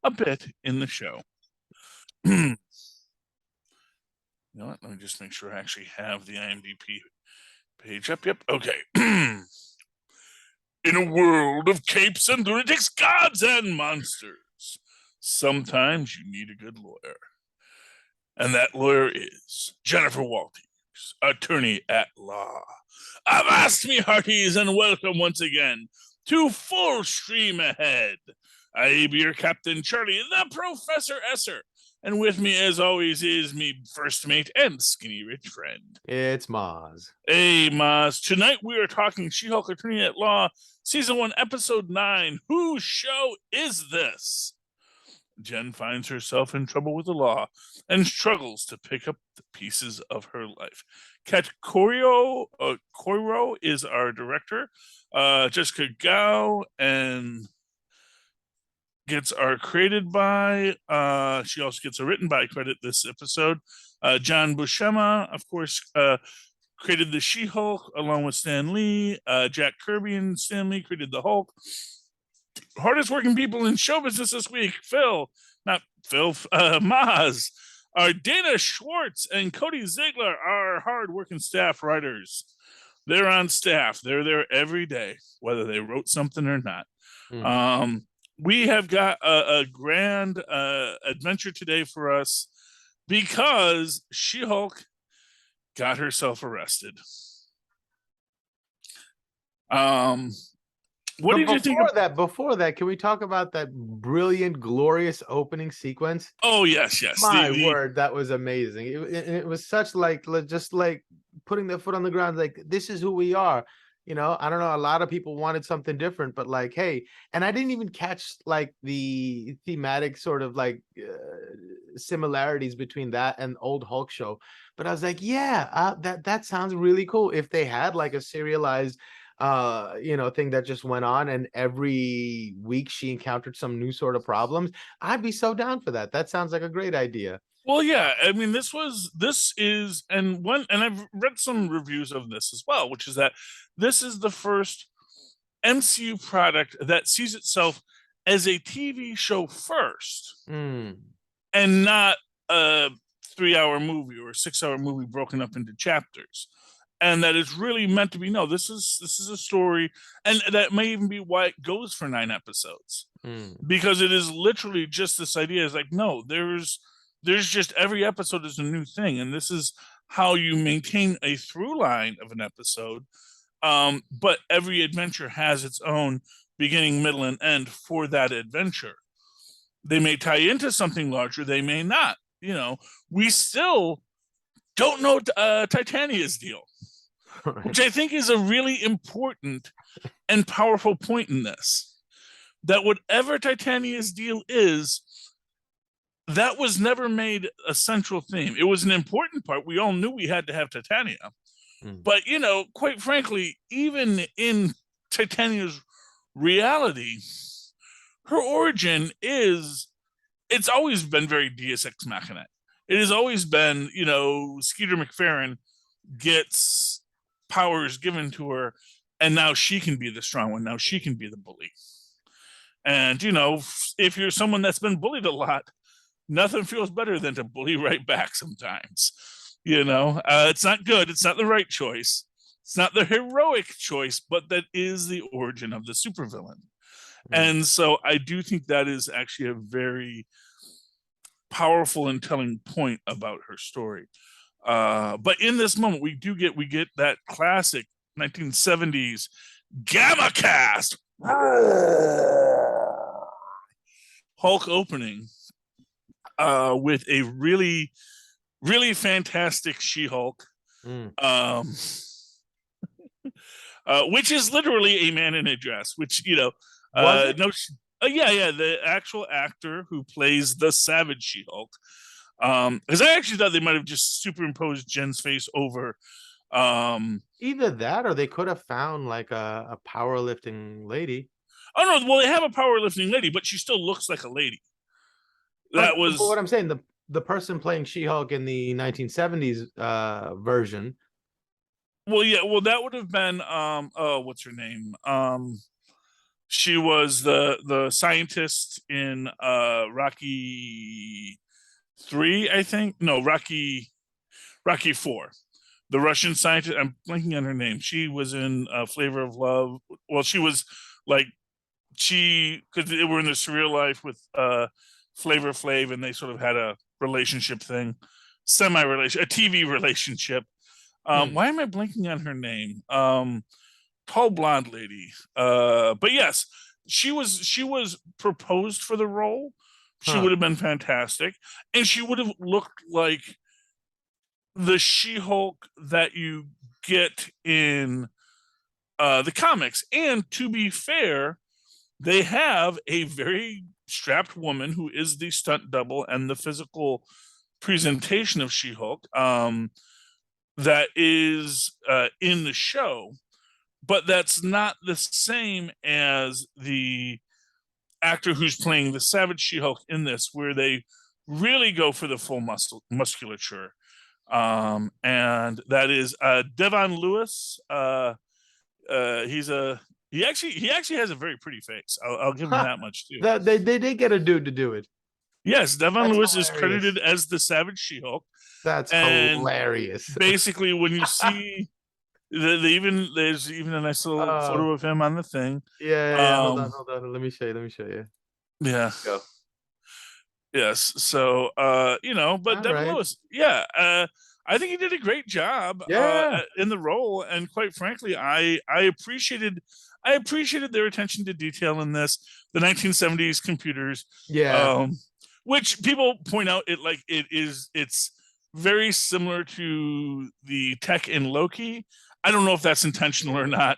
a bit in the show. You know what? Let me just make sure I actually have the IMDb page up. Yep. Okay. In a world of capes and lunatics, gods and monsters, sometimes you need a good lawyer. And that lawyer is Jennifer Walters, attorney at law. Avast me hearties and welcome once again to Full Stream Ahead. I be your Captain Charlie, the Professor Esser. And with me, as always, is me first mate and skinny rich friend. It's Mozz. Hey, Mozz. Tonight we are talking She-Hulk Attorney at Law, Season 1, Episode 9. Whose show is this? Jen finds herself in trouble with the law and struggles to pick up the pieces of her life. Kat Coiro is our director. Jessica Gao and gets our created by. She also gets a written by credit this episode. John Buscema, of course, created the She-Hulk along with Stan Lee. Jack Kirby and Stan Lee created the Hulk. Hardest working people in show business this week, Mozz. Our Dana Schwartz and Cody Ziegler are hard-working staff writers. They're on staff. They're there every day, whether they wrote something or not. We have got a grand adventure today for us because She-Hulk got herself arrested. What did you think? Before that, can we talk about that brilliant, glorious opening sequence? Oh, yes. My word, that was amazing. It was such just like putting their foot on the ground, like, this is who we are. You know, I don't know, a lot of people wanted something different, but like, hey, and I didn't even catch like the thematic sort of like similarities between that and old Hulk show. But I was like, yeah, that sounds really cool. If they had like a serialized thing that just went on and every week she encountered some new sort of problems, I'd be so down for that. That sounds like a great idea. Well, yeah, I mean, and I've read some reviews of this as well, which is that this is the first MCU product that sees itself as a TV show first and not a 3-hour movie or a 6-hour movie broken up into chapters. And that is really meant to be, no, this is a story, and that may even be why it goes for 9 episodes. Because it is literally just this idea is like, no, there's just every episode is a new thing, and this is how you maintain a through line of an episode. But every adventure has its own beginning, middle, and end for that adventure. They may tie into something larger, they may not. You know, we still don't know Titania's deal, right, which I think is a really important and powerful point in this. That whatever Titania's deal is, that was never made a central theme. It was an important part. We all knew we had to have Titania. But, you know, quite frankly, even in Titania's reality, her origin it's always been very Deus Ex Machina. It has always been, you know, Skeeter McFerrin gets powers given to her, and now she can be the strong one. Now she can be the bully. And, you know, if you're someone that's been bullied a lot, nothing feels better than to bully right back sometimes. You know, it's not good. It's not the right choice. It's not the heroic choice, but that is the origin of the supervillain. And so I do think that is actually a very powerful and telling point about her story. But in this moment, we get that classic 1970s Gamma Cast Hulk opening with a really, really fantastic She-Hulk, which is literally a man in a dress, which, you know, the actual actor who plays the Savage She-Hulk. Because I actually thought they might have just superimposed Jen's face over. Either that, or they could have found like a powerlifting lady. Oh no! Well, they have a powerlifting lady, but she still looks like a lady. That was what I'm saying. The person playing She-Hulk in the 1970s version. Well, yeah. Well, that would have been what's her name? She was the scientist in Rocky 3, I think. No, Rocky 4. The Russian scientist. I'm blanking on her name. She was in Flavor of Love. Well, she was like because they were in the surreal life with Flavor Flav, and they sort of had a relationship thing, semi-relation, a TV relationship. Why am I blanking on her name? Tall blonde lady. But yes, she was proposed for the role. She Huh. would have been fantastic, and she would have looked like the She-Hulk that you get in the comics. And to be fair, they have a very strapped woman who is the stunt double and the physical presentation of She-Hulk, that is in the show, but that's not the same as the actor who's playing the Savage She-Hulk in this, where they really go for the full musculature. And that is Devon Lewis. He's a he actually has a very pretty face. I'll give him that much too. That they did get a dude to do it. Yes, Devon That's Lewis is hilarious. credited as the Savage She-Hulk, That's and hilarious. basically when you see there's even a nice little Oh, photo of him on the thing. yeah. Hold on, Um, hold on. Let me show you. Let me show you. yeah, Go. yes. So but All Devin right. Lewis, yeah, I think he did a great job Yeah. in the role, and quite frankly, I appreciated their attention to detail in this. The 1970s computers, Yeah. um, which people point out it's very similar to the tech in Loki. I don't know if that's intentional or not.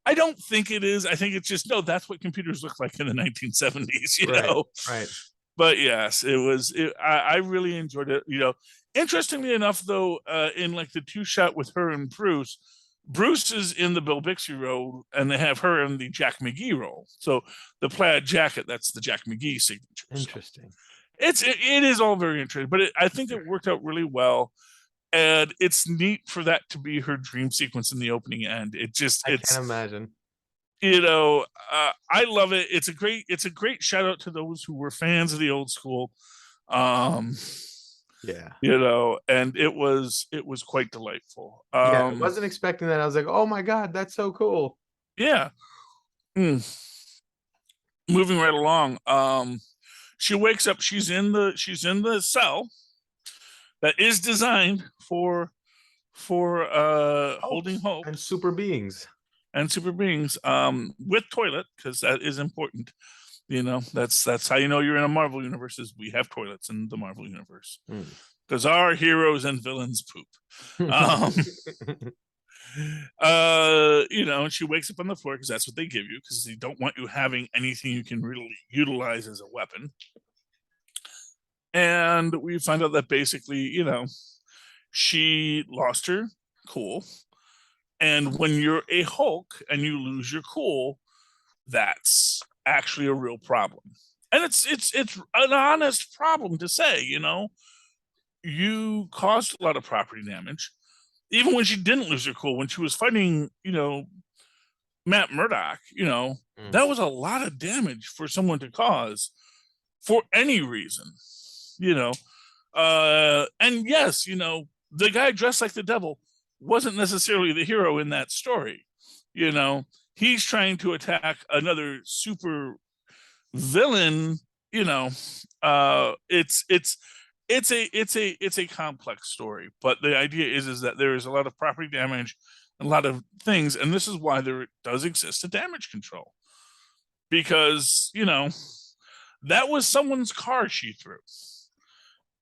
I don't think it is. I think it's just no. That's what computers look like in the 1970s. Right. Right. But yes, it was. I really enjoyed it. Interestingly enough, though, in like the two shot with her and Bruce, Bruce is in the Bill Bixby role, and they have her in the Jack McGee role. So the plaid jacket, that's the Jack McGee signature. So Interesting. it is all very interesting, but I think it worked out really well, and it's neat for that to be her dream sequence in the opening end. I can't imagine. I love it. It's a great shout out to those who were fans of the old school. Um, Yeah. and it was quite delightful. Yeah. I wasn't expecting that. I was like, oh my God, that's so cool. Yeah. Mm. Moving right along. She wakes up, she's in the cell that is designed for holding Hopes hope and super beings. and super beings, with toilet, because that is important. That's how you know you're in a Marvel universe, is we have toilets in the Marvel universe, because our heroes and villains poop. um and she wakes up on the floor because that's what they give you, because they don't want you having anything you can really utilize as a weapon. And we find out that basically, she lost her cool. And when you're a Hulk and you lose your cool, that's actually a real problem. And it's an honest problem to say. You caused a lot of property damage. Even when she didn't lose her cool, when she was fighting, Matt Murdock, that was a lot of damage for someone to cause for any reason. you know and yes, the guy dressed like the devil wasn't necessarily the hero in that story. He's trying to attack another super villain. It's a complex story, but the idea is that there is a lot of property damage, a lot of things, and this is why there does exist a damage control, because that was someone's car she threw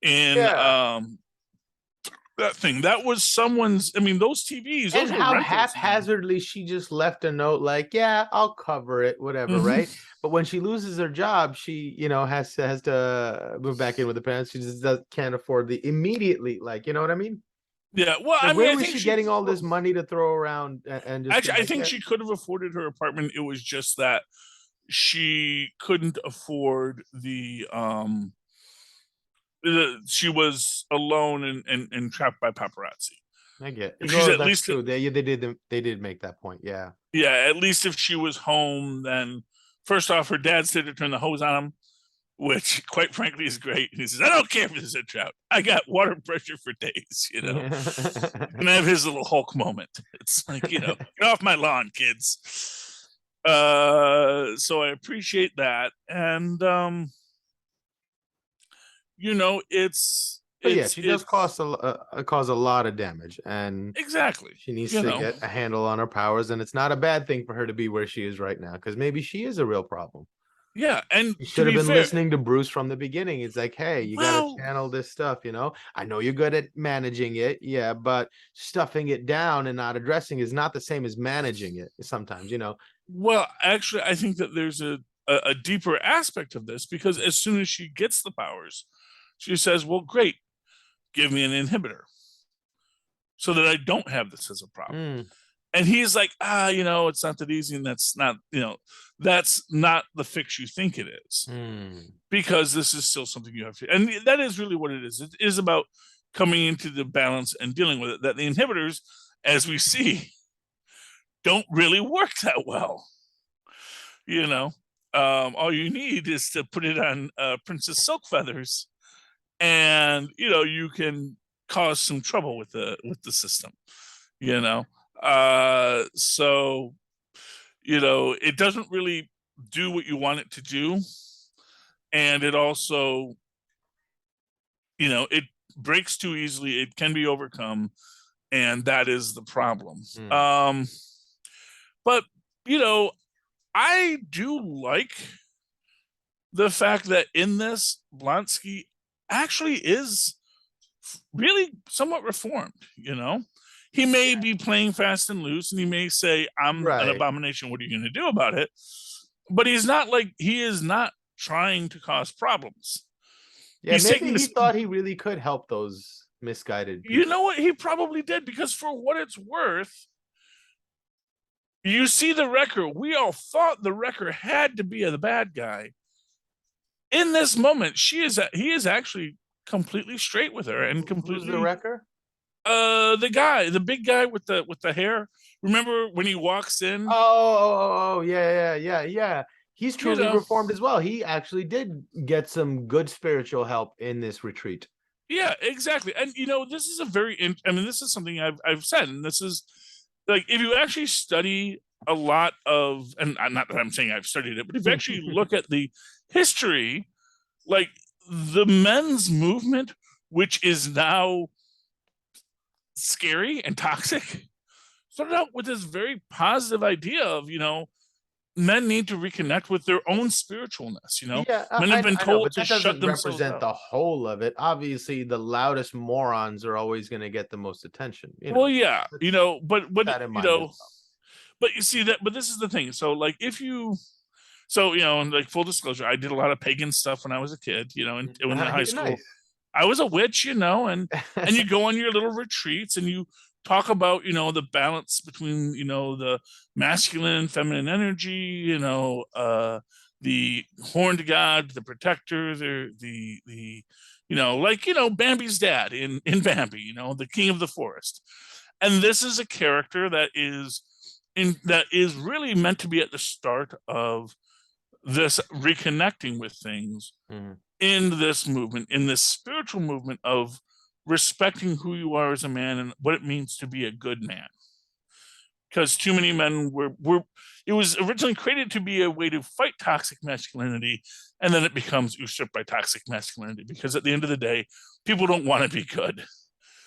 in Yeah. that thing. That was someone's. I mean, those TVs, those And were how rentals, man. haphazardly she just left a note like, yeah, I'll cover it, whatever, Mhm. right? But when she loses her job, she, has to move back in with the parents. She just can't afford the immediately, like, you know what I mean? Yeah, well, Like, I mean, where I was think she she getting all this money to throw around and just be actually, I like, think yeah, she could have afforded her apartment. It was just that she couldn't afford she was alone and trapped by paparazzi. I get. If she's Oh, at that's least true. They did make that point. Yeah. Yeah, at least if she was home, then First off, her dad said to turn the hose on him, which quite frankly is great. And he says, I don't care if there's a drought. I got water pressure for days, you know. And have his little Hulk moment. It's like, you know, get off my lawn, kids. So I appreciate that. And you know, But yeah, she does cause a lot of damage, and exactly she needs to get a handle on her powers. And it's not a bad thing for her to be where she is right now, because maybe she is a real problem. Yeah, and you should have been listening to Bruce from the beginning. It's like, hey, you got to channel this stuff, you know? I know you're good at managing it, yeah, but stuffing it down and not addressing is not the same as managing it sometimes, you know? Well, actually, I think that there's a deeper aspect of this, because as soon as she gets the powers, she says, well, great, give me an inhibitor so that I don't have this as a problem. And he's like, you know, it's not that easy, and that's not, you know, that's not the fix you think it is, because this is still something you have to, and that is really what it is. It is about coming into the balance and dealing with it. That the inhibitors, as we see, don't really work that well. You know, all you need is to put it on Princess Silk Feathers, and you know you can cause some trouble with the system. You know. So, you know, it doesn't really do what you want it to do. And it also, you know, it breaks too easily. It can be overcome. And that is the problem. But, you know, I do like the fact that in this, Blonsky actually is really somewhat reformed, you know? He may be playing fast and loose, and he may say, I'm an abomination. What are you going to do about it? But he's not like, he is not trying to cause problems. Yeah, he's maybe he thought he really could help those misguided people. You know what? He probably did, because for what it's worth, you see the Wrecker. We all thought the Wrecker had to be the bad guy. In this moment, he is actually completely straight with her, and completely. Who's the Wrecker? The big guy with the hair. Remember when he walks in? Oh, yeah. He's truly reformed as well. He actually did get some good spiritual help in this retreat. Yeah, exactly. And you know, this is this is something I've said, and this is like, if you actually study a lot of, and not that I'm saying I've studied it, but if you actually look at the history, like the men's movement, which is now scary and toxic, started out with this very positive idea of, you know, men need to reconnect with their own spiritualness. You know, men have been told to shut themselves represent the whole of it. Obviously, the loudest morons are always going to get the most attention. You know? Well, yeah, you know, but you know, but you see that. But this is the thing. So, like, if you, so you know, and like full disclosure, I did a lot of pagan stuff when I was a kid. You know, in high school. Nice. I was a witch, you know, and you go on your little retreats and you talk about, you know, the balance between, you know, the masculine, feminine energy, you know, the horned god, the protector, the you know, like, you know, Bambi's dad in Bambi, you know, the king of the forest. And this is a character that is really meant to be at the start of this reconnecting with things. In this movement, in this spiritual movement of respecting who you are as a man and what it means to be a good man. Because too many men it was originally created to be a way to fight toxic masculinity, and then it becomes usurped by toxic masculinity, because at the end of the day, people don't want to be good.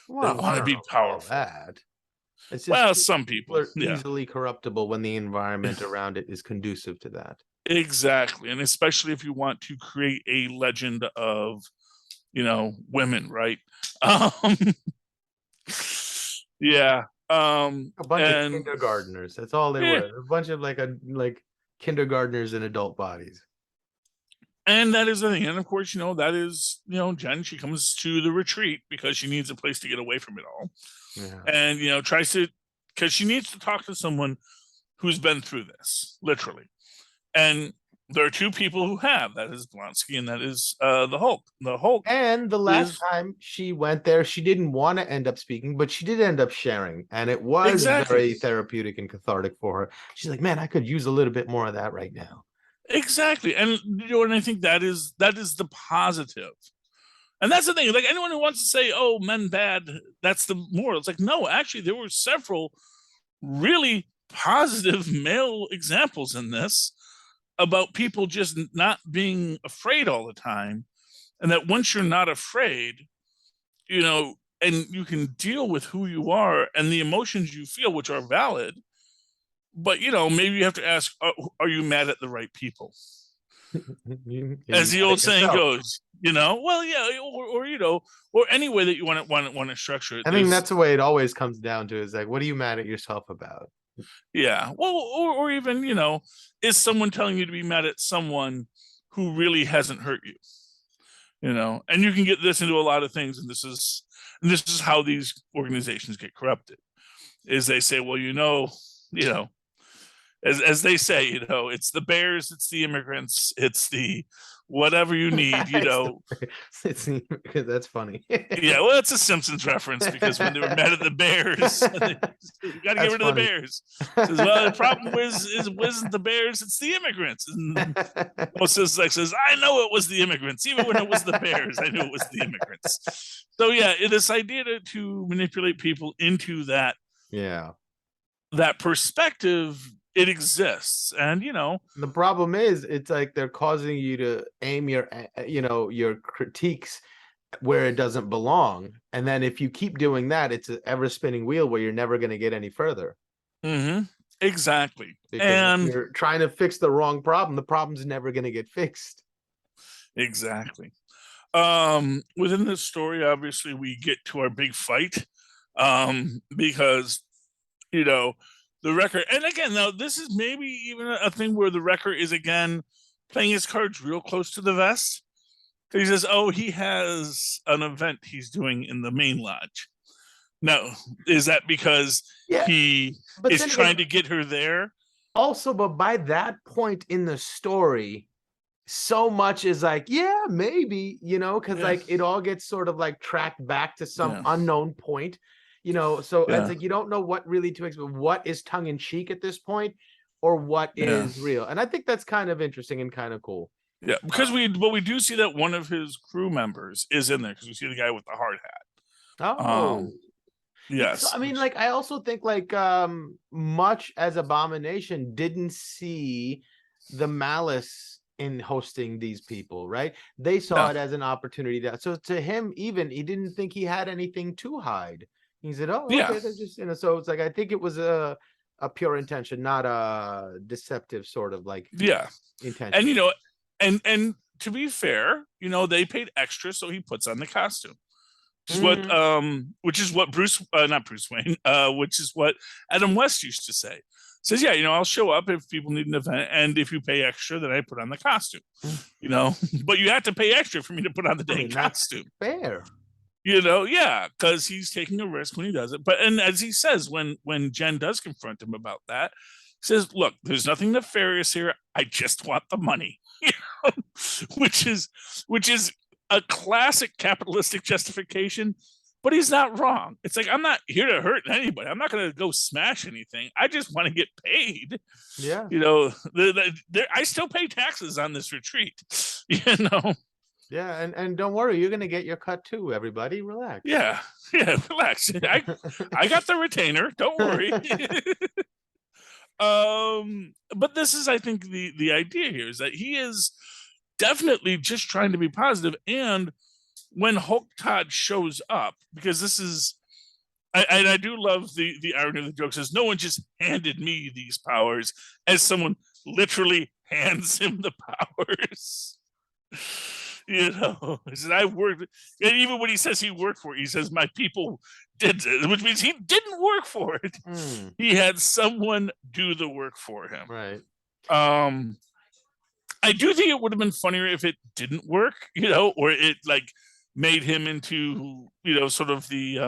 Well, they want to be powerful. It's just, well, some people are easily corruptible when the environment around it is conducive to that. Exactly. And especially if you want to create a legend of, you know, women, right? Yeah. A bunch of kindergartners. That's all they were. A bunch of like kindergartners in adult bodies. And that is the thing. And of course, you know, that is, you know, Jen, she comes to the retreat because she needs a place to get away from it all. Yeah. And, you know, because she needs to talk to someone who's been through this, literally. And there are two people who have. That is Blonsky, and that is the Hulk. The Hulk. And the last time she went there, she didn't want to end up speaking, but she did end up sharing. And it was very therapeutic and cathartic for her. She's like, man, I could use a little bit more of that right now. Exactly. And and I think that is the positive. And that's the thing. Like anyone who wants to say, "Oh, men bad," that's the moral. It's like, no, actually, there were several really positive male examples in this about people just not being afraid all the time, and that once you're not afraid, and you can deal with who you are and the emotions you feel, which are valid. But maybe you have to ask, are you mad at the right people? You As the got old it saying yourself. goes, well, yeah, or any way that you want to structure it. I think There's that's the way it always comes down to, is like, what are you mad at yourself about? Yeah, well, or even is someone telling you to be mad at someone who really hasn't hurt you? And you can get this into a lot of things, and this is how these organizations get corrupted. Is they say, well, you know, as they say, it's the bears, it's the immigrants, it's the whatever you need, It's it's that's funny. Yeah, well, that's a Simpsons reference because when they were mad at the Bears, we got to get That's rid of the funny. Bears. Says, well, the problem wasn't the Bears, it's the immigrants. And Mozz says, I know it was the immigrants, even when it was the Bears, I knew it was the immigrants. So yeah, this idea to manipulate people into Yeah. that perspective, it exists, and The problem is, it's like they're causing you to aim your critiques where it doesn't belong. And then if you keep doing that, it's an ever spinning wheel where you're never going to get any further. Exactly, Because if and you're trying to fix the wrong problem, the problem's never going to get fixed. exactly. Within this story, obviously, we get to our big fight, because you know the Wrecker, and again, now this is maybe even a thing where the Wrecker is again playing his cards real close to the vest. He says, "Oh, he has an event he's doing in the main lodge." Now, is that because Yeah, he but is then again, trying to get her there? also, but by that point in the story, so much is like, yeah, maybe, because Yeah, like it all gets sort of like tracked back to some yeah, unknown point, so it's yeah, like you don't know what really to expect, what is tongue in cheek at this point, or what yeah. is real. And I think that's kind of interesting and kind of cool. Yeah, because we do see that one of his crew members is in there because we see the guy with the hard hat. Oh, yeah. So Yes, I mean, like, I also think like much as Abomination didn't see the malice in hosting these people, right? They saw no, it as an opportunity so to him, even, he didn't think he had anything to hide. He said, oh, yeah, okay, they're just, so it's like, I think it was a pure intention, not a deceptive sort of like yeah, and intention. and to be fair, they paid extra, so he puts on the costume. Mm, Which is what Bruce, not Bruce Wayne, which is what Adam West used to say. Says, yeah, I'll show up if people need an event, and if you pay extra, then I put on the costume. mm. But you have to pay extra for me to put on the I dang mean, that's costume. fair. Yeah, because he's taking a risk when he does it. But and as he says, when Jen does confront him about that, he says, "Look, there's nothing nefarious here. I just want the money," which is a classic capitalistic justification. But he's not wrong. It's like, I'm not here to hurt anybody. I'm not going to go smash anything. I just want to get paid. Yeah. I still pay taxes on this retreat. You know. Yeah, and don't worry, you're gonna get your cut too, everybody. Relax. Yeah, yeah, relax. I got the retainer. Don't worry. But this is, I think, the idea here is that he is definitely just trying to be positive. And when Hulk Todd shows up, because this is, I do love the irony of the joke, says no one just handed me these powers, as someone literally hands him the powers. He said, I worked, and even when he says he worked for it, he says my people did it, which means he didn't work for it. Mm, He had someone do the work for him. right. Um, I do think it would have been funnier if it didn't work, or it like made him into, sort of the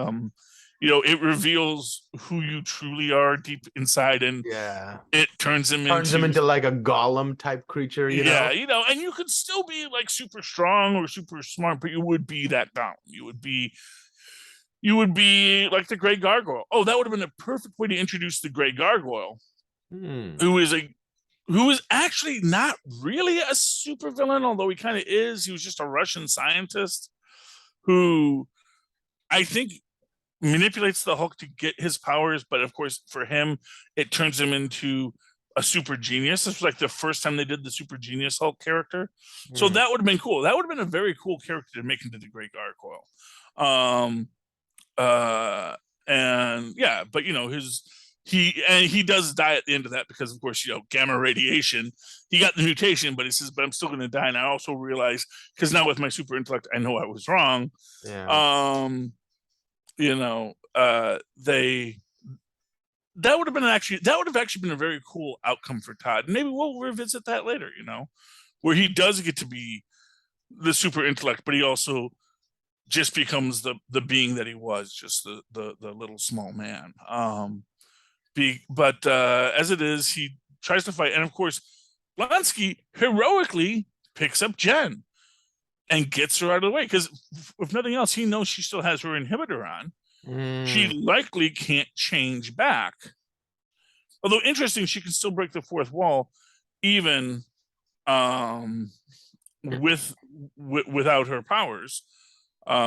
it reveals who you truly are deep inside, and Yeah. it turns him Turns him into, into like a golem type creature, yeah, and you could still be like super strong or super smart, but you would be that down. You would be like the Gray Gargoyle. Oh, that would have been a perfect way to introduce the Gray Gargoyle, Hmm. who is a who was actually not really a supervillain, although he kind of is. He was just a Russian scientist who I think manipulates the Hulk to get his powers, but of course, for him, it turns him into a super genius. This was like the first time they did the super genius Hulk character. So that would have been cool. That would have been a very cool character to make into the Great Gargoyle. And yeah, but you know, he does die at the end of that because of course, you know, gamma radiation. He got the mutation, but he says, but I'm still gonna die. And I also realize, because now with my super intellect, I know I was wrong. Yeah. You know, they that would have actually been a very cool outcome for Todd. Maybe we'll revisit that later, you know, where he does get to be the super intellect, but he also just becomes the being that he was, just the little small man. But as it is, he tries to fight, and of course, Blonsky heroically picks up Jen and gets her out of the way, because if nothing else, he knows she still has her inhibitor on. She likely can't change back. Although interesting, she can still break the fourth wall, even without her powers,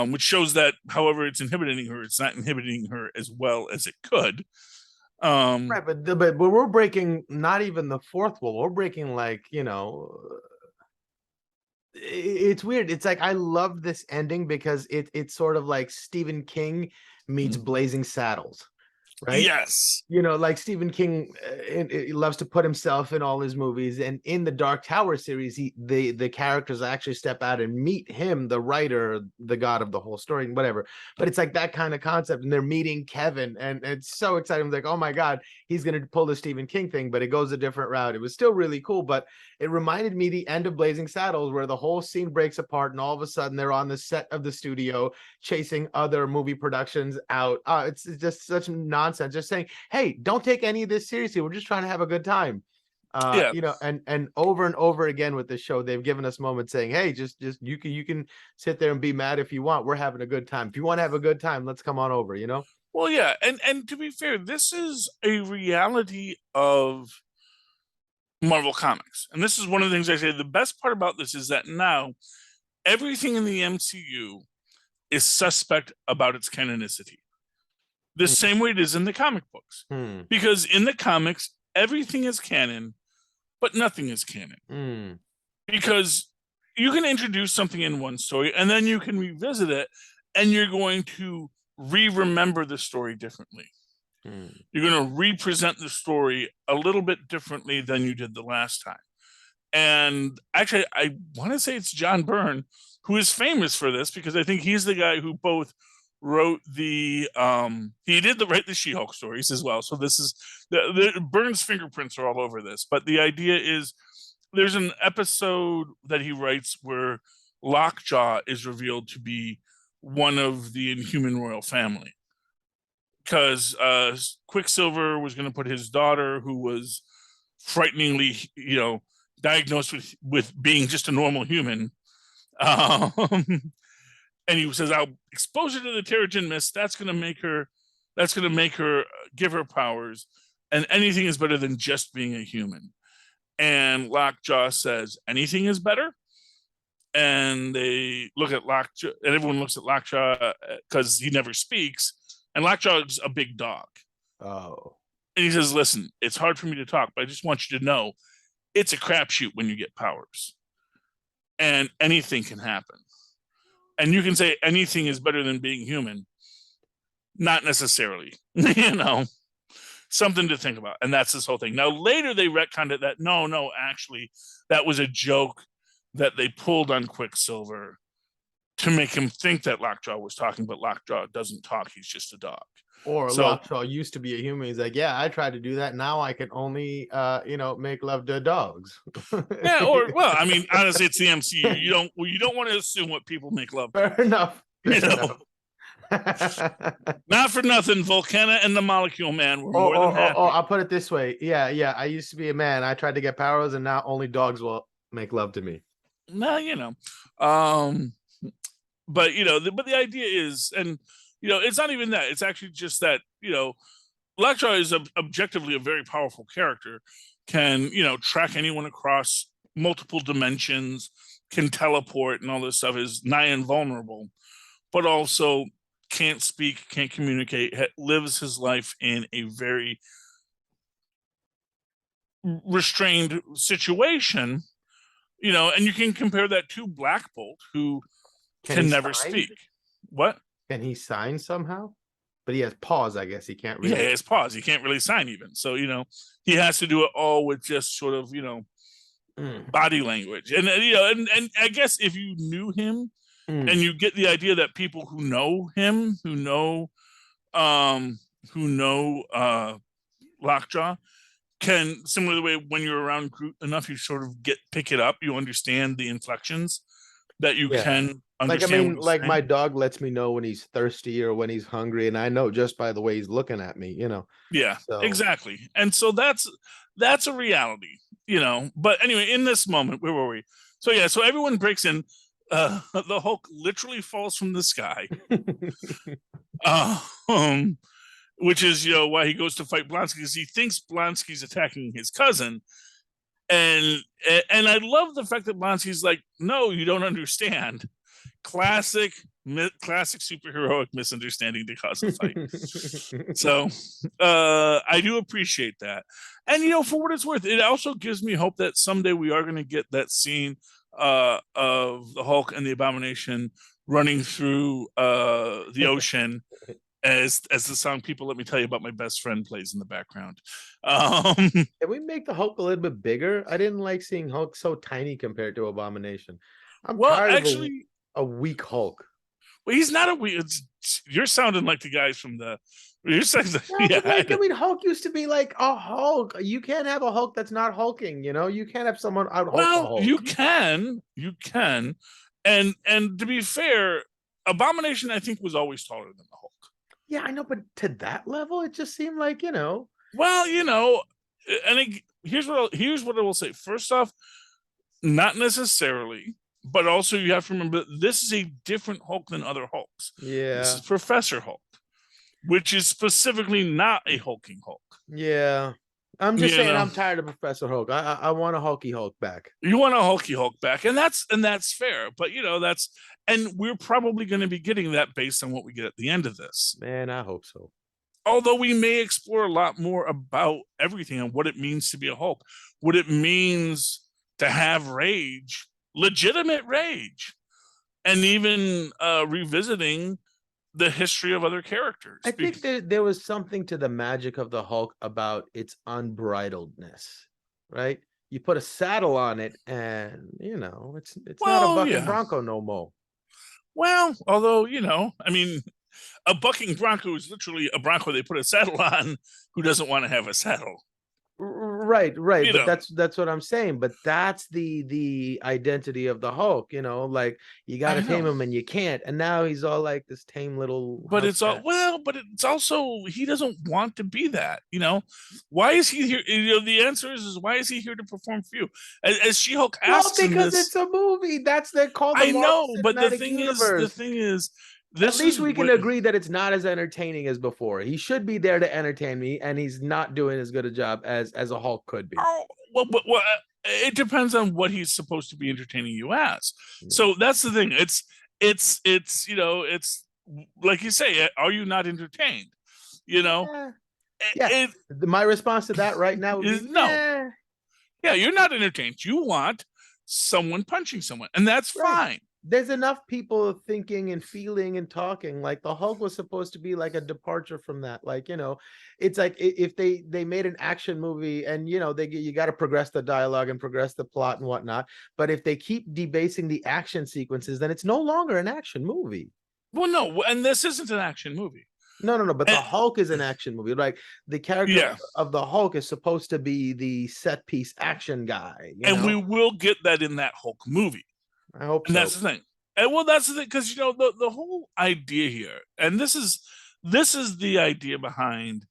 which shows that, however, it's inhibiting her, it's not inhibiting her as well as it could. Right, but we're breaking not even the fourth wall. We're breaking, like, you know, it's weird. It's like, I love this ending because it's sort of like Stephen King meets Blazing Saddles, right? Yes. You know, like Stephen King he loves to put himself in all his movies, and in the Dark Tower series, the characters actually step out and meet him, the writer, the god of the whole story, whatever. But it's like that kind of concept, and they're meeting Kevin, and it's so exciting. I'm like, oh my god, he's gonna pull the Stephen King thing, but it goes a different route. It was still really cool, but it reminded me the end of Blazing Saddles, where the whole scene breaks apart, and all of a sudden they're on the set of the studio chasing other movie productions out. It's just such nonsense. Just saying, hey, don't take any of this seriously. We're just trying to have a good time. Yeah. You know, and over again with the show, they've given us moments saying, hey, just you can sit there and be mad if you want. We're having a good time. If you want to have a good time, let's come on over, you know? Well, yeah, and to be fair, this is a reality of Marvel Comics. And this is one of the things I say, the best part about this is that now everything in the MCU is suspect about its canonicity, the same way it is in the comic books. Because in the comics, everything is canon, but nothing is canon. Because you can introduce something in one story and then you can revisit it, and you're going to remember the story differently. You're going to represent the story a little bit differently than you did the last time. And actually, I want to say it's John Byrne who is famous for this, because I think he's the guy who both wrote the he did write the She-Hulk stories as well. So this is the Byrne's fingerprints are all over this. But the idea is, there's an episode that he writes where Lockjaw is revealed to be one of the Inhuman royal family, because Quicksilver was going to put his daughter, who was frighteningly, you know, diagnosed with being just a normal human, and he says, I'll expose her to the Terrigen Mist. That's going to make her give her powers, and anything is better than just being a human. And Lockjaw says, anything is better. And they look at Lockjaw, and everyone looks at Lockjaw because he never speaks. And Lockjaw's a big dog. Oh. And he says, listen, it's hard for me to talk, but I just want you to know it's a crapshoot when you get powers. And anything can happen. And you can say anything is better than being human. Not necessarily. You know, something to think about. And that's this whole thing. Now, later they retconned it that no, actually, that was a joke that they pulled on Quicksilver to make him think that Lockjaw was talking, but Lockjaw doesn't talk. He's just a dog. Or So, Lockjaw used to be a human. He's like, yeah, I tried to do that. Now I can only, you know, make love to dogs. yeah, or well, I mean, honestly, it's the MCU. You don't want to assume what people make love to. Fair enough. You know, not for nothing, Volcana and the Molecule Man were more than happy. I'll put it this way. Yeah. I used to be a man. I tried to get powers, and now only dogs will make love to me. No, you know, but you know, but the idea is, and you know, it's not even that. It's actually just that, you know, Lockjaw is objectively a very powerful character. Can track anyone across multiple dimensions, can teleport, and all this stuff. Is nigh invulnerable, but also can't speak, can't communicate. Lives his life in a very restrained situation. And you can compare that to Black Bolt, who Can he can never sign? speak. What? Can he sign somehow? But he has paws, I guess. He can't Yeah, really. his paws. He can't really sign even. So he has to do it all with just sort of Mm, body language. And and I guess if you knew him and mm. you get the idea that people who know him, um, who know Lockjaw, can, similar to the way when you're around Groot enough, you sort of pick it up. You understand the inflections that you Yeah. can Like, I understand what mean, he's like my saying. dog lets me know when he's thirsty or when he's hungry, and I know just by the way he's looking at me, Yeah, So, exactly. And so that's a reality. But anyway, in this moment, where were we? So yeah, so everyone breaks in. The Hulk literally falls from the sky. Um, which is why he goes to fight Blonsky, because he thinks Blonsky's attacking his cousin, and and I love the fact that Blonsky's like, no, you don't understand. Classic, classic superheroic misunderstanding to cause a fight. So I do appreciate that. And for what it's worth, it also gives me hope that someday we are going to get that scene of the Hulk and the Abomination running through the ocean, as the song "People Let Me Tell You About My Best Friend" plays in the background. Um, Can we make the Hulk a little bit bigger? I didn't like seeing Hulk so tiny compared to Abomination. I'm well, tired of actually, a weak Hulk. well, he's not a weird. You're sounding like the guys from the. You're saying, No, but yeah. like, I mean, Hulk used to be like a Hulk. You can't have a Hulk that's not hulking, You can't have someone out Hulk a Well, Hulk. you can, and to be fair, Abomination I think was always taller than the Hulk. Yeah, I know, but to that level, it just seemed like. Well, and here's what I will say. First off, not necessarily, but also you have to remember this is a different Hulk than other Hulks. This Yeah. is Professor Hulk, which is specifically not a hulking Hulk. Yeah. I'm just You saying know, I'm tired of Professor Hulk. I want a hulky Hulk back. you want a hulky Hulk back, and that's fair. But and we're probably going to be getting that based on what we get at the end of this. Man, I hope so. Although we may explore a lot more about everything and what it means to be a Hulk, what it means to have rage, legitimate rage, and even revisiting the history of other characters. I think there was something to the magic of the Hulk about its unbridledness, right? You put a saddle on it, and it's not a Well, bucking yeah. bronco no more. Well, although I mean, a bucking bronco is literally a bronco they put a saddle on who doesn't want to have a saddle. Right, You but know, that's what I'm saying. But that's the identity of the Hulk, like you got I to tame know. him and you can't, and now he's all like this tame little But house it's all cat. well, but it's also he doesn't want to be that. Why is he here? The answer is why is he here to perform for you? As She-Hulk Well, asks in because this, it's a movie. That's they're called the I Marvel know, but the Cinematic thing is, Universe. At this least is we can what. agree that it's not as entertaining as before. He should be there to entertain me, and he's not doing as good a job as a Hulk could be. Oh, well, it depends on what he's supposed to be entertaining you as. Yeah. So that's the thing. It's like you say. Are you not entertained? You know, Yeah. Yeah. it My response to that right now would is be, no. yeah, Yeah, you're not entertained. You want someone punching someone, and that's right. fine. There's enough people thinking and feeling and talking. Like the Hulk was supposed to be like a departure from that. Like, it's like if they made an action movie and you got to progress the dialogue and progress the plot and whatnot. But if they keep debasing the action sequences, then it's no longer an action movie. Well, no, and this isn't an action movie. No. But the And, Hulk is an action movie. Like the character yeah, of the Hulk is supposed to be the set piece action guy. and we will get that in that Hulk movie, I hope and that's so. the thing. And well, that's the thing, because the whole idea here, and this is the idea behind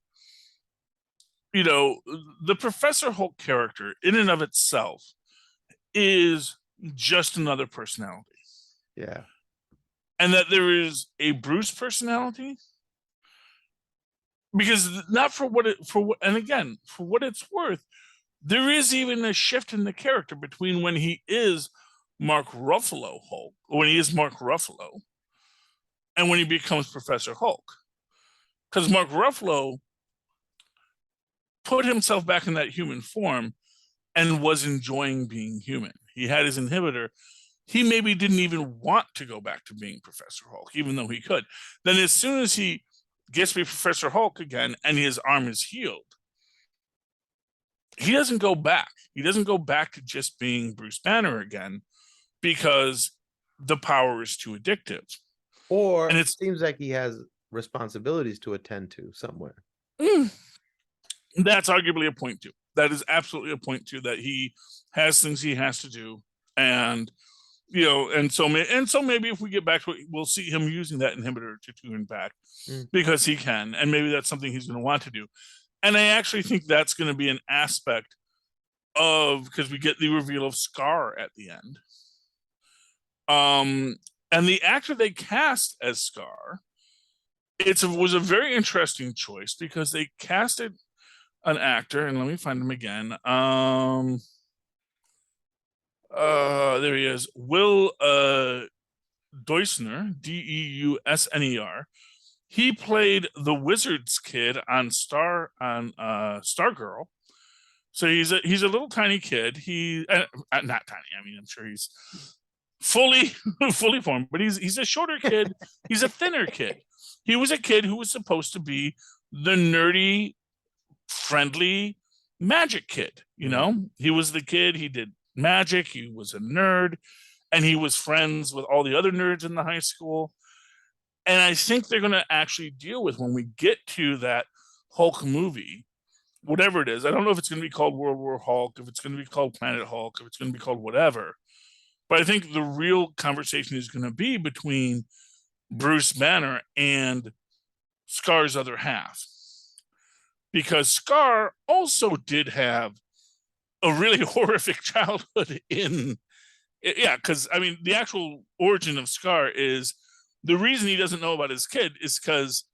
the Professor Hulk character in and of itself is just another personality, Yeah. and that there is a Bruce personality because not for what it for what, and again, for what it's worth, there is even a shift in the character between when he is Mark Ruffalo Hulk, when he is Mark Ruffalo, and when he becomes Professor Hulk. Because Mark Ruffalo put himself back in that human form and was enjoying being human. He had his inhibitor. He maybe didn't even want to go back to being Professor Hulk, even though he could. Then, as soon as he gets to be Professor Hulk again and his arm is healed, he doesn't go back. He doesn't go back to just being Bruce Banner again because the power is too addictive. Or And it seems like he has responsibilities to attend to somewhere. That's arguably a point too. That is absolutely a point too, that he has things he has to do. And and so maybe if we get back to it, we'll see him using that inhibitor to tune back because he can, and maybe that's something he's going to want to do. And I actually think that's going to be an aspect of, because we get the reveal of Scar at the end. And the actor they cast as Scar, was a very interesting choice because they casted an actor, and let me find him again. There he is, Will Deusner, Deusner. He played the Wizard's kid on Stargirl. So he's a little tiny kid. He not tiny. I mean, I'm sure he's fully formed, but he's a shorter kid. He's a thinner kid. He was a kid who was supposed to be the nerdy, friendly magic kid. He was the kid. He did magic. He was a nerd, and he was friends with all the other nerds in the high school. And I think they're going to actually deal with, when we get to that Hulk movie, whatever it is. I don't know if it's going to be called World War Hulk, if it's going to be called Planet Hulk, if it's going to be called whatever. But I think the real conversation is going to be between Bruce Banner and Scar's other half. Because Scar also did have a really horrific childhood because, I mean, the actual origin of Scar is, the reason he doesn't know about his kid is because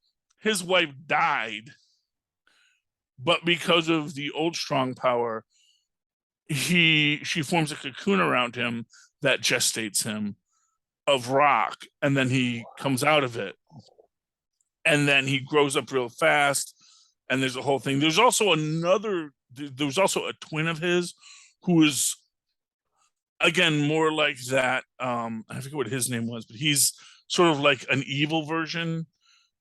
his wife died, but because of the old strong power, she forms a cocoon around him that gestates him of rock, and then he comes out of it, and then he grows up real fast, and there's a whole thing. There's also a twin of his who is, again, more like that. I forget what his name was, but he's sort of like an evil version,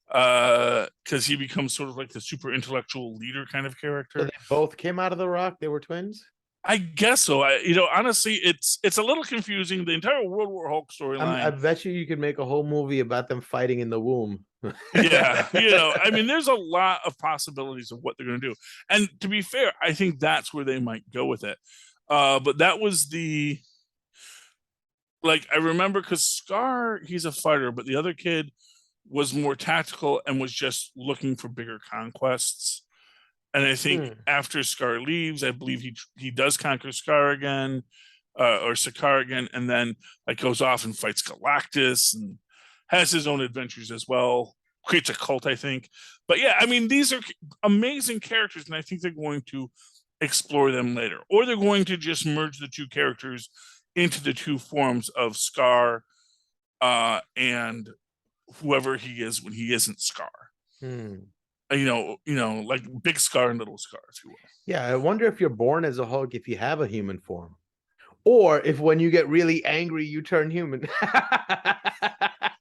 because he becomes sort of like the super intellectual leader kind of character. So they both came out of the rock? They were twins? I guess so. Honestly, it's a little confusing. The entire World War Hulk storyline. I bet you could make a whole movie about them fighting in the womb. Yeah, I mean, there's a lot of possibilities of what they're going to do. And to be fair, I think that's where they might go with it. But that was I remember, because Scar, he's a fighter, but the other kid was more tactical and was just looking for bigger conquests. And I think after Scar leaves, I believe he does conquer Scar again, or Sakaar again, and then goes off and fights Galactus and has his own adventures as well. Creates a cult, I think. But yeah, I mean, these are amazing characters, and I think they're going to explore them later, or they're going to just merge the two characters into the two forms of Scar and whoever he is when he isn't Scar. Like Big Scar and Little Scar, if you will. Yeah, I wonder if you're born as a Hulk if you have a human form, or if when you get really angry you turn human.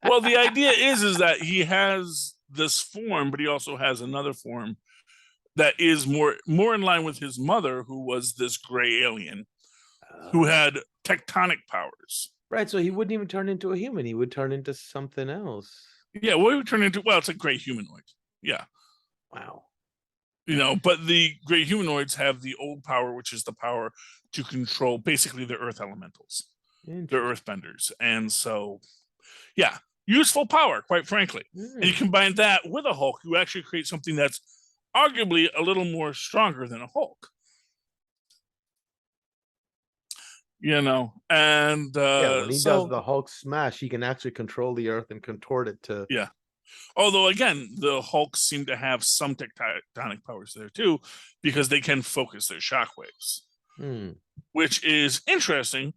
Well, the idea is that he has this form, but he also has another form that is more in line with his mother, who was this gray alien who had tectonic powers. Right, so he wouldn't even turn into a human. He would turn into something else. Yeah, what he would turn into? Well, it's a gray humanoid. Yeah. Wow. But the gray humanoids have the old power, which is the power to control basically the earth elementals, the earthbenders. And so, yeah, useful power, quite frankly. And you combine that with a Hulk, you actually create something that's arguably a little more stronger than a Hulk. And when he does the Hulk smash, he can actually control the earth and contort it to Although again, the Hulks seem to have some tectonic powers there too, because they can focus their shockwaves, which is interesting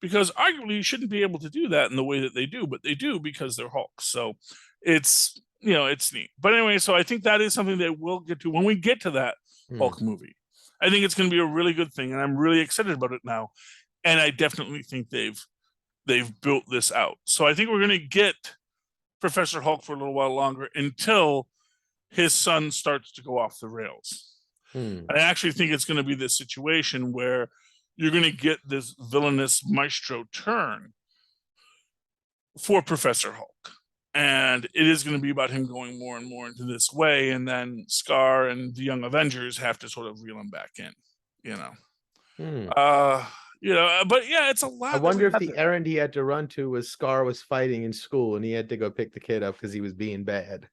because arguably you shouldn't be able to do that in the way that they do, but they do because they're Hulks. So it's, you know, it's neat. But anyway, so I think that is something that we'll get to when we get to that Hulk movie. I think it's going to be a really good thing, and I'm really excited about it now. And I definitely think they've built this out. So I think we're going to get Professor Hulk for a little while longer until his son starts to go off the rails. I actually think it's going to be this situation where you're going to get this villainous maestro turn for Professor Hulk. And it is going to be about him going more and more into this way. And then Scar and the Young Avengers have to sort of reel him back in, you know. You know, but yeah, it's a lot. I wonder if the errand he had to run to was Scar was fighting in school and he had to go pick the kid up because he was being bad.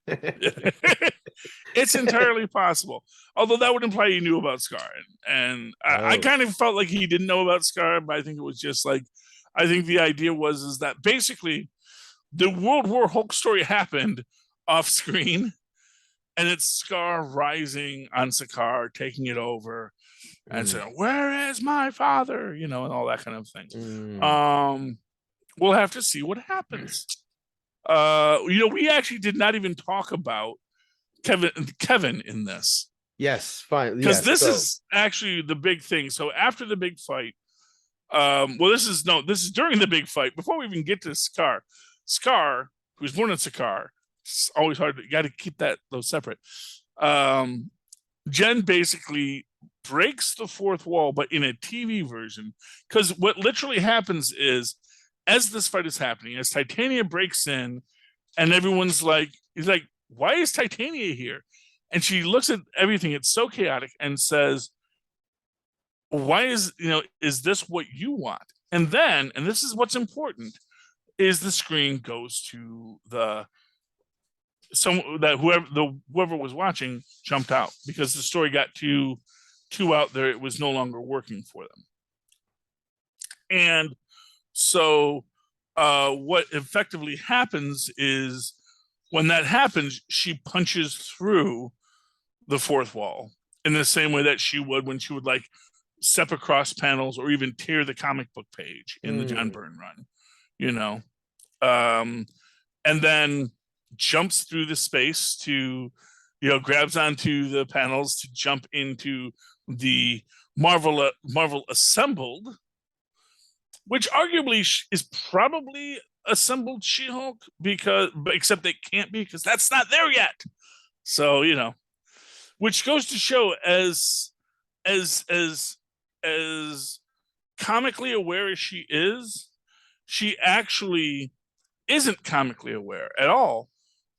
It's entirely possible. Although that would imply he knew about Scar. And I kind of felt like he didn't know about Scar, but I think it was just like, I think the idea is that basically the World War Hulk story happened off screen, and it's Scar rising on Sakaar, taking it over, and saying, "Where is my father?" You know, and all that kind of thing. We'll have to see what happens. You know, we actually did not even talk about Kevin in this. Yes, fine. Because this is actually the big thing. So after the big fight, well, this is during the big fight. Before we even get to Scar, who's born in Sakaar, it's always hard. You got to keep those separate. Jen basically breaks the fourth wall, but in a TV version. Because what literally happens is, as this fight is happening, as Titania breaks in, and everyone's like, he's like, "Why is Titania here?" And she looks at everything. It's so chaotic, and says, "Why is this what you want?" And then, and this is what's important, is the screen goes to whoever was watching jumped out because the story got too out there. It was no longer working for them. And so what effectively happens is, when that happens, she punches through the fourth wall in the same way that she would when she would like step across panels or even tear the comic book page in the John Byrne run, you know. And then jumps through the space to, grabs onto the panels to jump into the Marvel Assembled, which arguably is probably Assembled She-Hulk, except they can't be because that's not there yet. So, which goes to show as comically aware as she is, she actually isn't comically aware at all,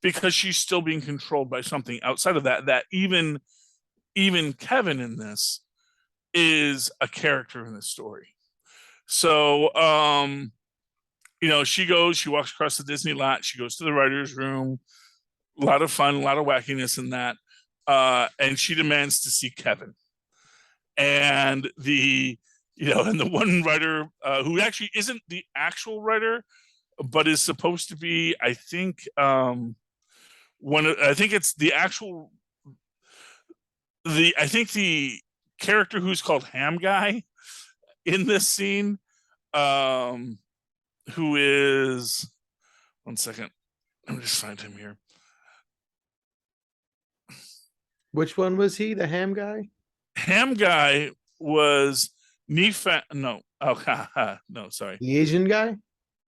because she's still being controlled by something outside of that even Kevin in this is a character in the story. So she walks across the Disney lot, she goes to the writer's room, a lot of fun, a lot of wackiness in that, and she demands to see Kevin. And the one writer who actually isn't the actual writer, but is supposed to be, I think it's the actual I think the character who's called Ham Guy in this scene, who is, one second, let me just find him here. Which one was he? The Ham Guy? Ham Guy was Nifa. No, no, sorry. The Asian guy?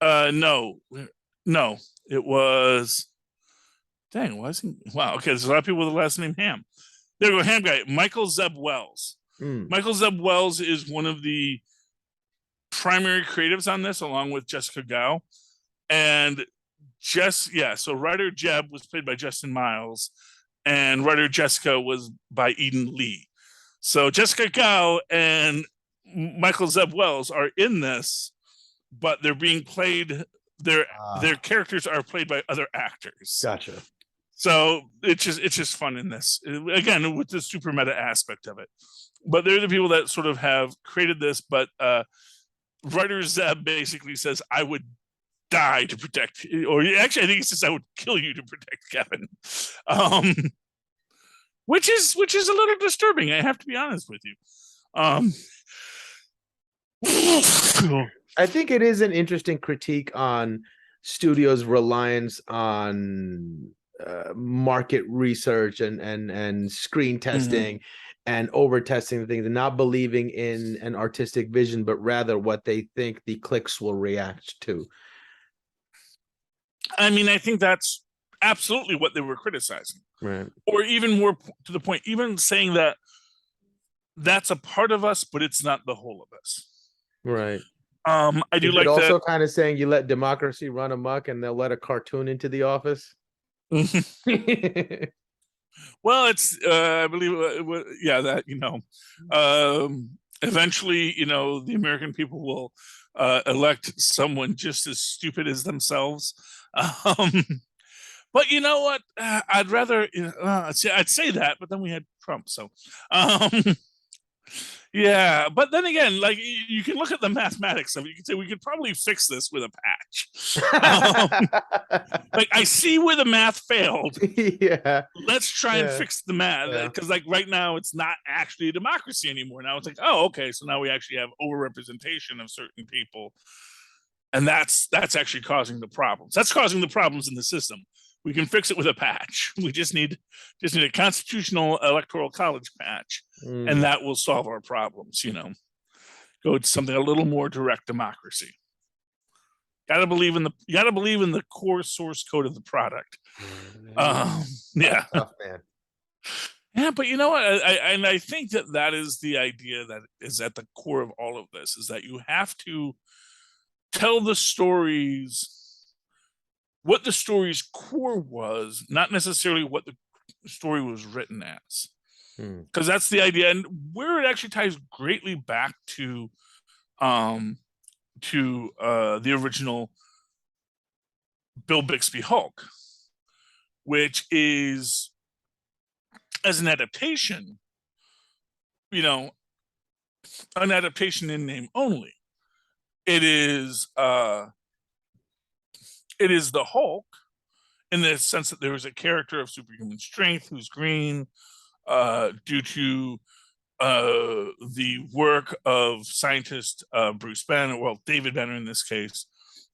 No, it was. Dang, why is he? Wow, okay, there's a lot of people with the last name Ham. There we go, Ham Guy. Michael Zeb Wells. Michael Zeb Wells is one of the primary creatives on this, along with Jessica Gao. And so writer Jeb was played by Justin Miles, and writer Jessica was by Eden Lee. So Jessica Gao and Michael Zeb Wells are in this, but they're being played. Their characters are played by other actors. Gotcha. So it's just fun in this, again, with the super meta aspect of it. But they're the people that sort of have created this. But writer Zeb basically says, I would die to protect, or actually, I think he says, I would kill you to protect Kevin. Um, which is a little disturbing. I have to be honest with you. I think it is an interesting critique on studios' reliance on market research and screen testing and over testing things, and not believing in an artistic vision, but rather what they think the clicks will react to. I mean, I think that's absolutely what they were criticizing, right? Or even more to the point, even saying that that's a part of us, but it's not the whole of us. Right. I do Is like it also that. kind of saying you let democracy run amok and they'll let a cartoon into the office? Well, it's I believe yeah, that eventually, the American people will elect someone just as stupid as themselves. But you know what? I'd rather I'd say that, but then we had Trump, so yeah. But then again, like, you can look at the mathematics of it. You can say we could probably fix this with a patch. Like, I see where the math failed. Yeah. Let's try and fix the math, Yeah. because like right now it's not actually a democracy anymore. Now it's like, oh, okay, so now we actually have overrepresentation of certain people, and that's actually causing the problems. That's causing the problems in the system. We can fix it with a patch. We just need a constitutional electoral college patch, and that will solve our problems. Go to something a little more direct democracy. Gotta believe in the core source code of the product. Yeah. Tough, man. Yeah, but you know what? I think that is the idea that is at the core of all of this, is that you have to tell the stories, what the story's core was, not necessarily what the story was written as. Because that's the idea, and where it actually ties greatly back to the original Bill Bixby Hulk, which is, as an adaptation, an adaptation in name only. It is the Hulk, in the sense that there is a character of superhuman strength who's green, due to the work of scientist Bruce Banner, well, David Banner in this case,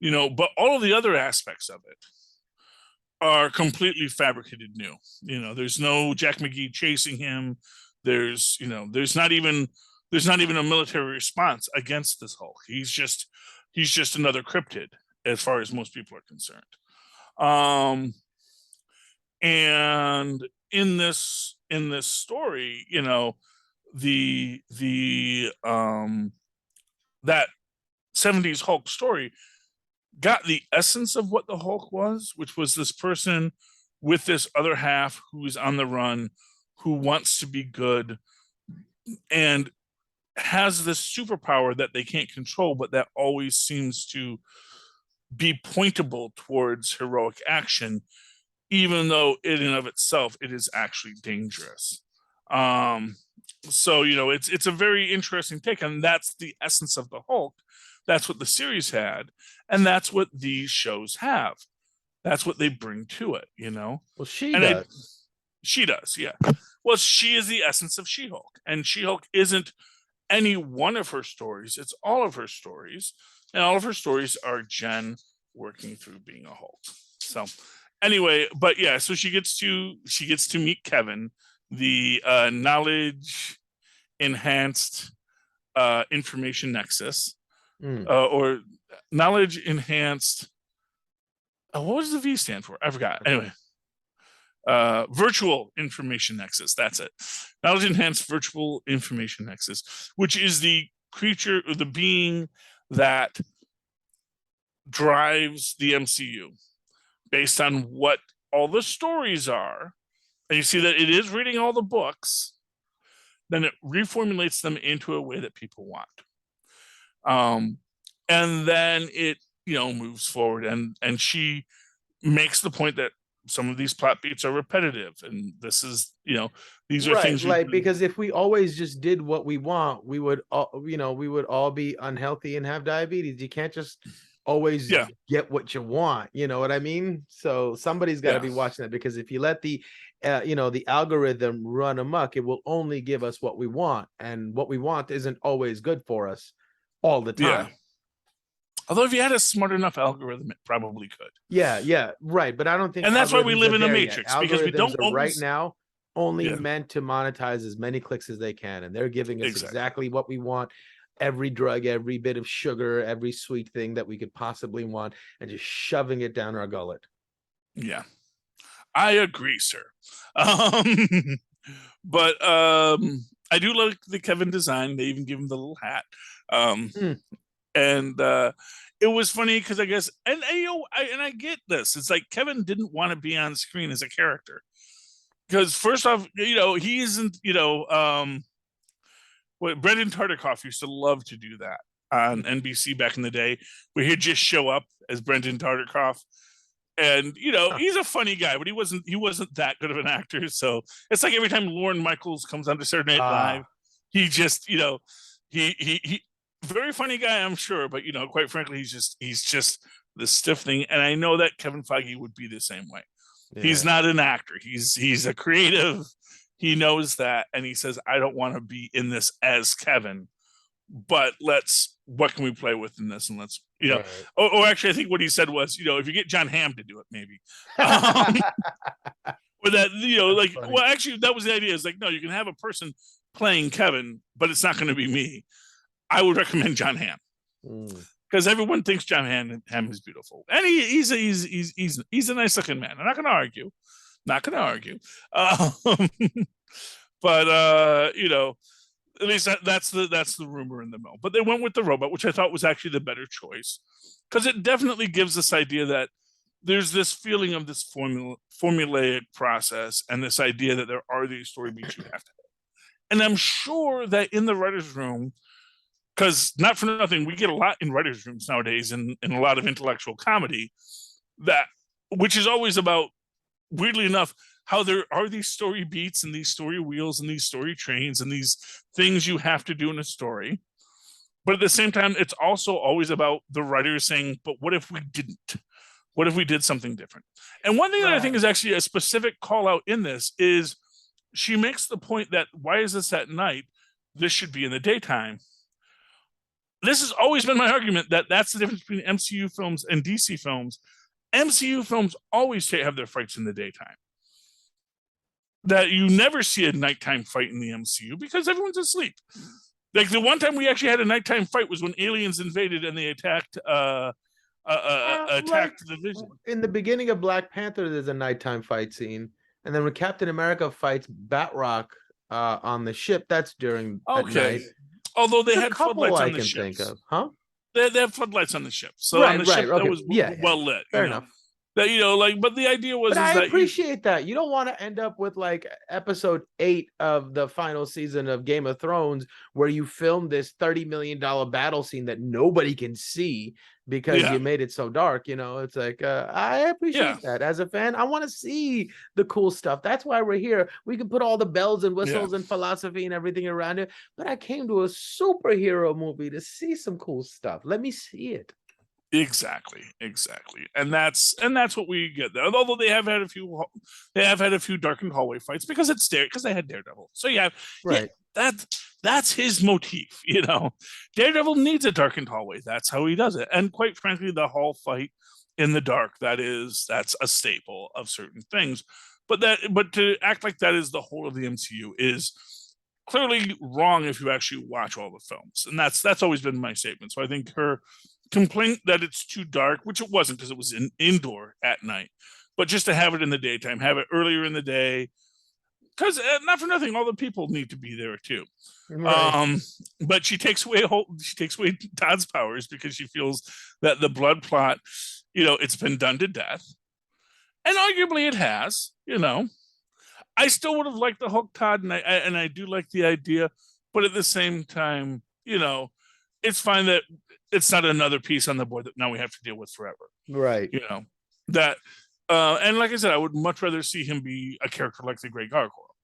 but all of the other aspects of it are completely fabricated new. There's no Jack McGee chasing him. There's not even a military response against this Hulk. He's just another cryptid, as far as most people are concerned. And in this story, the that 70s Hulk story got the essence of what the Hulk was, which was this person with this other half who is on the run, who wants to be good, and has this superpower that they can't control, but that always seems to be pointable towards heroic action, even though in and of itself it is actually dangerous. So it's a very interesting take, and that's the essence of the Hulk. That's what the series had, and that's what these shows have. That's what they bring to it. Well, she does. She does, yeah. Well, she is the essence of She-Hulk, and She-Hulk isn't any one of her stories. It's all of her stories, and all of her stories are Jen working through being a Hulk. So anyway, but yeah, so she gets to meet Kevin, the knowledge enhanced information nexus, or knowledge enhanced. What does the V stand for? I forgot. Anyway, virtual information nexus. That's it. Knowledge enhanced virtual information nexus, which is the creature or the being that drives the MCU based on what all the stories are. And you see that it is reading all the books, then it reformulates them into a way that people want. And then it, moves forward, and she makes the point that some of these plot beats are repetitive, and this is, these are things like, because if we always just did what we want, we would all be unhealthy and have diabetes. You can't just always Yeah. get what you want. You know what I mean? So somebody's got to Yeah. be watching that, because if you let the the algorithm run amok, it will only give us what we want, and what we want isn't always good for us all the Yeah. time. Although if you had a smart enough algorithm, it probably could. Yeah, right. But I don't think And that's why we algorithms live are in a there yet. matrix, because we Algorithms don't are right always. now only Yeah, meant to monetize as many clicks as they can, and they're giving us exactly. exactly what we want. Every drug, every bit of sugar, every sweet thing that we could possibly want, and just shoving it down our gullet. Yeah, I agree, sir. Um, but I do like the Kevin design. They even give him the little hat. Mm. And it was funny because I guess, and I get this. It's like Kevin didn't want to be on screen as a character because first off, he isn't. What Brendan Tartikoff used to love to do that on NBC back in the day, where he'd just show up as Brendan Tartikoff, and he's a funny guy, but he wasn't that good of an actor. So it's like every time Lorne Michaels comes on to Saturday Night Live, he just he very funny guy, I'm sure, but quite frankly, he's just the stiff thing. And I know that Kevin Feige would be the same way. Yeah. He's not an actor. He's a creative. He knows that, and he says, "I don't want to be in this as Kevin, but what can we play with in this, and let's Right. or actually, I think what he said was, if you get John Hamm to do it, maybe." Or that like, funny. well, actually, that was the idea. Is like, no, you can have a person playing Kevin, but it's not going to be me. I would recommend John Hamm because everyone thinks John Hamm is beautiful, and he's a nice looking man. I'm not going to argue. Not going to argue. But at least that's the rumor in the mill. But they went with the robot, which I thought was actually the better choice, because it definitely gives this idea that there's this feeling of this formulaic process, and this idea that there are these story beats you have to have. And I'm sure that in the writer's room, because not for nothing, we get a lot in writers' rooms nowadays, and in a lot of intellectual comedy, which is always about, weirdly enough, how there are these story beats and these story wheels and these story trains and these things you have to do in a story. But at the same time, it's also always about the writer saying, but what if we didn't? What if we did something different? And one thing that I think is actually a specific call out in this is she makes the point that, why is this at night? This should be in the daytime. This has always been my argument, that that's the difference between MCU films and DC films. MCU films always have their fights in the daytime. That you never see a nighttime fight in the MCU because everyone's asleep. Like the one time we actually had a nighttime fight was when aliens invaded and they attacked the Vision. In the beginning of Black Panther, there's a nighttime fight scene, and then when Captain America fights Batroc on the ship, that's during at night. Although they had floodlights on the ship. Think of, huh? They have floodlights on the ship, so on the ship that was well lit. Fair enough. That but the idea was, but I appreciate that you don't want to end up with like episode 8 of the final season of Game of Thrones, where you filmed this $30 million battle scene that nobody can see because you made it so dark. It's like I appreciate that as a fan. I want to see the cool stuff. That's why we're here. We can put all the bells and whistles and philosophy and everything around it, but I came to a superhero movie to see some cool stuff. Let me see it. Exactly, and that's what we get there. Although they have had a few darkened hallway fights because they had Daredevil. So that's his motif. Daredevil needs a darkened hallway. That's how he does it. And quite frankly, the hall fight in the dark, that's a staple of certain things. But to act like that is the whole of the MCU is clearly wrong if you actually watch all the films. And that's always been my statement. So I think her complaint that it's too dark, which it wasn't because it was indoor at night, but just to have it in the daytime, have it earlier in the day, because not for nothing, all the people need to be there too. Right. But she takes away Todd's powers because she feels that the blood plot, it's been done to death, and arguably it has. I still would have liked the Hulk Todd, and I do like the idea, but at the same time, it's fine that it's not another piece on the board that now we have to deal with forever. Right. That, and like I said, I would much rather see him be a character like the Great Gargoyle.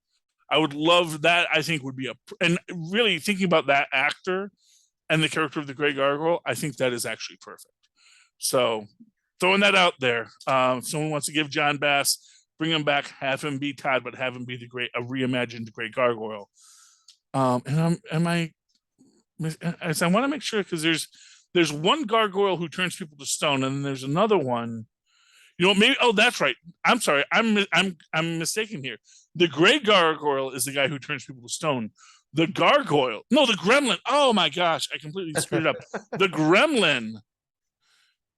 I would love that. I think would be and really thinking about that actor and the character of the Great Gargoyle, I think that is actually perfect. So throwing that out there. If someone wants to give John Bass, bring him back, have him be Todd, but have him be a reimagined Great Gargoyle. And I want to make sure, because there's one gargoyle who turns people to stone, and then there's another one. Maybe. Oh, that's right. I'm sorry. I'm mistaken here. The gray gargoyle is the guy who turns people to stone. The gargoyle, no, the gremlin. Oh my gosh, I completely screwed it up. The gremlin.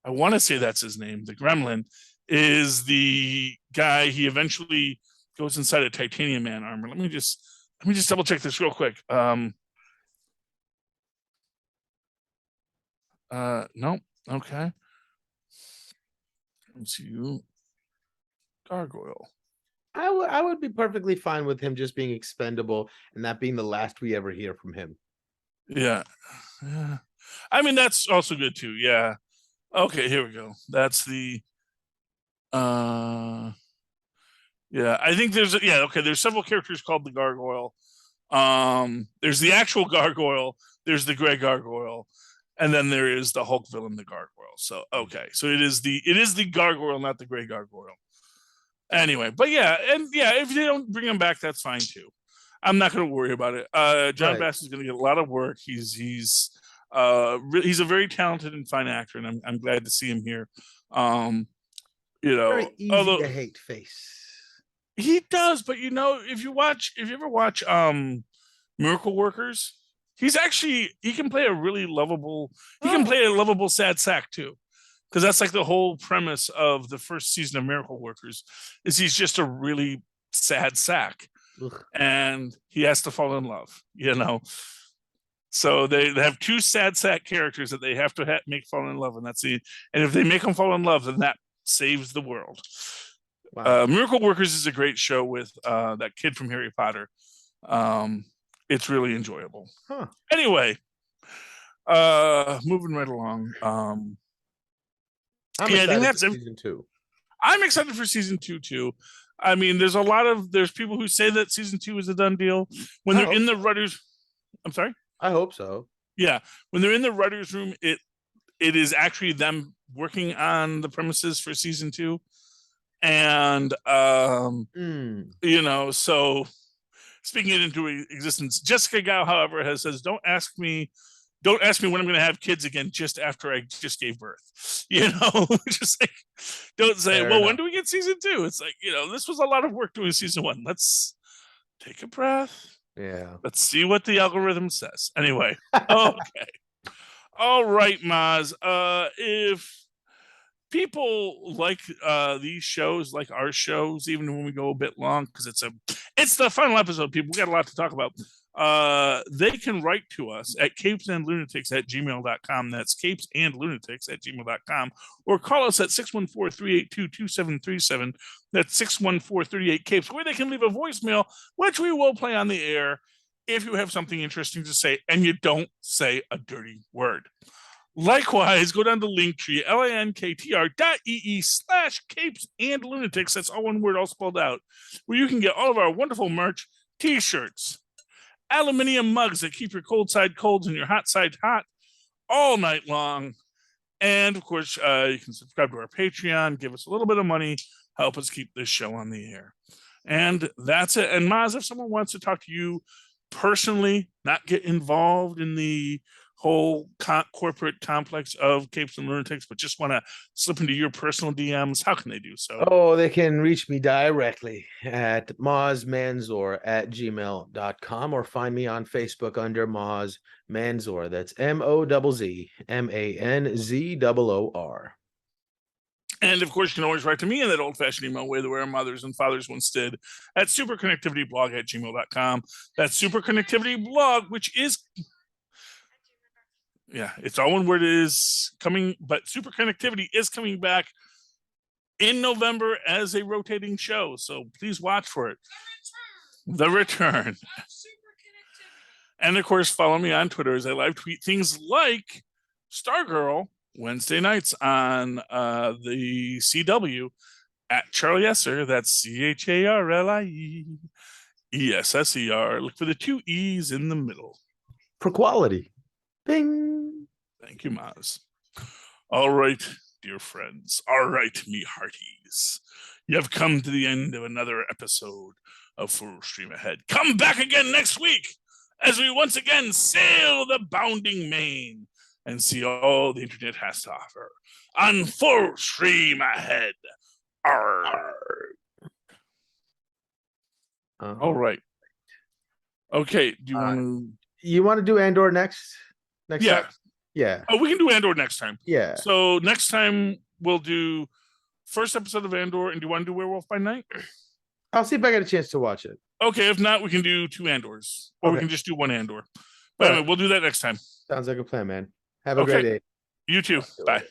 I want to say that's his name. The gremlin is the guy. He eventually goes inside a Titanium Man armor. Let me just double check this real quick. No. Okay. Let's see. Gargoyle. I would be perfectly fine with him just being expendable and that being the last we ever hear from him. Yeah. I mean, that's also good too. Yeah. Okay, here we go. That's the yeah, I think there's several characters called the Gargoyle. There's the actual Gargoyle, there's the Gray Gargoyle, and then there is the Hulk villain, the Gargoyle. So okay, so it is the Gargoyle, not the Gray Gargoyle. Anyway, but if they don't bring him back, that's fine too. I'm not going to worry about it. John Bass is going to get a lot of work. He's a very talented and fine actor, and I'm glad to see him here. Very easy to hate face. He does, but if you ever watch Miracle Workers, he can play a really lovable. He can play a lovable sad sack too. Because that's like the whole premise of the first season of Miracle Workers, is he's just a really sad sack. Ugh. And he has to fall in love, So they have two sad sack characters that they have to make fall in love, and if they make them fall in love, then that saves the world. Wow. Miracle Workers is a great show with that kid from Harry Potter. It's really enjoyable. Huh. Anyway, moving right along. I'm excited for season 2. I'm excited for season 2 too. I mean, there's people who say that season 2 is a done deal when they're in the writers. I'm sorry. I hope so. Yeah, when they're in the writers' room, it is actually them working on the premises for season 2, and so speaking it into existence. Jessica Gao, however, says, "Don't ask me when I'm going to have kids again just after I just gave birth." Just like, don't say, "Well, when do we get season 2?" It's like, this was a lot of work doing season 1. Let's take a breath. Yeah. Let's see what the algorithm says. Anyway, okay. All right, Mozz. If people like these shows, like our shows, even when we go a bit long, because it's the final episode, people, we got a lot to talk about. They can write to us at CapesandLunatics@gmail.com. That's CapesandLunatics@gmail.com, or call us at 614-382-2737. That's 614-38-CAPES, where they can leave a voicemail, which we will play on the air if you have something interesting to say and you don't say a dirty word. Likewise, go down to Linktree, linktr.ee/CapesandLunatics. That's all one word, all spelled out, where you can get all of our wonderful merch, t-shirts, aluminium mugs that keep your cold side cold and your hot side hot all night long. And of course, you can subscribe to our Patreon, give us a little bit of money, help us keep this show on the air. And that's it. And Mozz, if someone wants to talk to you personally, not get involved in the whole corporate complex of Capes and Lunatics, but just want to slip into your personal DMs, how can they do so? Oh, they can reach me directly at mozzmanzor@gmail.com, or find me on Facebook under Mozz Manzor. That's MOZZMANZOOR. And of course, you can always write to me in that old-fashioned email way the way our mothers and fathers once did, at superconnectivityblog@gmail.com. That's superconnectivityblog, which is... Yeah, it's all one word, is coming, but Super Connectivity is coming back in November as a rotating show. So please watch for it. The return. And of course, follow me on Twitter as I live tweet things like Stargirl Wednesday nights on the CW at Charlie Esser. That's CharlieEsser. Look for the 2 E's in the middle. For quality. Bing. Thank you, Mozz. All right. dear friends. All right, me hearties. You have come to the end of another episode of Full Stream Ahead. Come back again next week as we once again sail the bounding main and see all the internet has to offer on Full Stream Ahead. Arr. All right. Okay. Do you want to? You want to do Andor next? Next Yeah. time? Yeah. Oh, we can do Andor next time. Yeah. So next time we'll do first episode of Andor. And do you want to do Werewolf by Night? I'll see if I get a chance to watch it. Okay. If not, we can do 2 Andors, or we can just do 1 Andor. But anyway, we'll do that next time. Sounds like a plan, man. Have a great day. You too. Bye.